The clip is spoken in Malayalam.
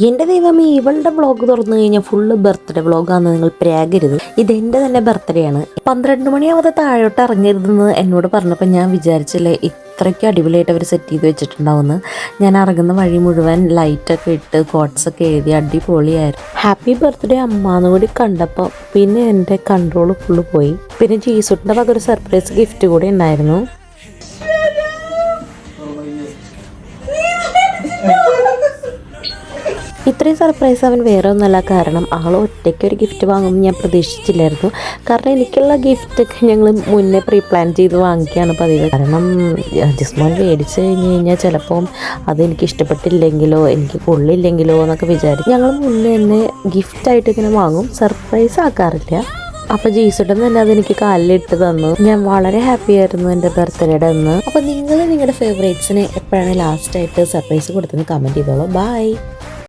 എൻ്റെ ദൈവമേ, ഇവളുടെ വ്ളോഗ് തുറന്നു കഴിഞ്ഞാൽ ഫുള്ള് ബർത്ത്ഡേ വ്ളോഗാണെന്ന് നിങ്ങൾ പ്രാകരുത്. ഇതെൻ്റെ തന്നെ ബർത്ത്ഡേ ആണ്. 12 മണിയാവാതെ താഴോട്ട് ഇറങ്ങരുതെന്ന് എന്നോട് പറഞ്ഞപ്പോൾ ഞാൻ വിചാരിച്ചില്ലേ ഇത്രയ്ക്ക് അടിപൊളിയായിട്ട് അവർ സെറ്റ് ചെയ്ത് വെച്ചിട്ടുണ്ടാവുമെന്ന്. ഞാൻ ഇറങ്ങുന്ന വഴി മുഴുവൻ ലൈറ്റൊക്കെ ഇട്ട് കോട്ട്സൊക്കെ എഴുതി അടിപൊളിയായിരുന്നു. ഹാപ്പി ബർത്ത്ഡേ അമ്മാന്ന് കൂടി കണ്ടപ്പോൾ പിന്നെ എൻ്റെ കൺട്രോൾ ഫുള്ള് പോയി. പിന്നെ ജീസുട്ടിൻ്റെ വക ഒരു സർപ്രൈസ് ഗിഫ്റ്റ് കൂടി ഉണ്ടായിരുന്നു. ഇത്രയും സർപ്രൈസ് അവൻ വേറെ ഒന്നല്ല, കാരണം ആൾ ഒറ്റയ്ക്ക് ഒരു ഗിഫ്റ്റ് വാങ്ങുമ്പോൾ ഞാൻ പ്രതീക്ഷിച്ചില്ലായിരുന്നു. കാരണം എനിക്കുള്ള ഗിഫ്റ്റൊക്കെ ഞങ്ങൾ മുന്നേ പ്രീ പ്ലാൻ ചെയ്ത് വാങ്ങിക്കുകയാണ് പതിവ്. കാരണം ജിസ്മോൻ മേടിച്ച് കഴിഞ്ഞാൽ ചിലപ്പം അതെനിക്ക് ഇഷ്ടപ്പെട്ടില്ലെങ്കിലോ എനിക്ക് കൊള്ളില്ലെങ്കിലോ എന്നൊക്കെ വിചാരിച്ചു ഞങ്ങൾ മുന്നേ തന്നെ ഗിഫ്റ്റായിട്ട് ഇങ്ങനെ വാങ്ങും, സർപ്രൈസ് ആക്കാറില്ല. അപ്പോൾ ജീസുട്ടൻ തന്നെ അതെനിക്ക് കാലിലിട്ട് തന്നു. ഞാൻ വളരെ ഹാപ്പി ആയിരുന്നു എൻ്റെ ബർത്ത്ഡേയുടെ അന്ന്. അപ്പോൾ നിങ്ങൾ നിങ്ങളുടെ ഫേവറേറ്റ്സിന് എപ്പോഴാണ് ലാസ്റ്റായിട്ട് സർപ്രൈസ് കൊടുത്തതെന്ന് കമൻറ്റ് ചെയ്തോളൂ. ബൈ.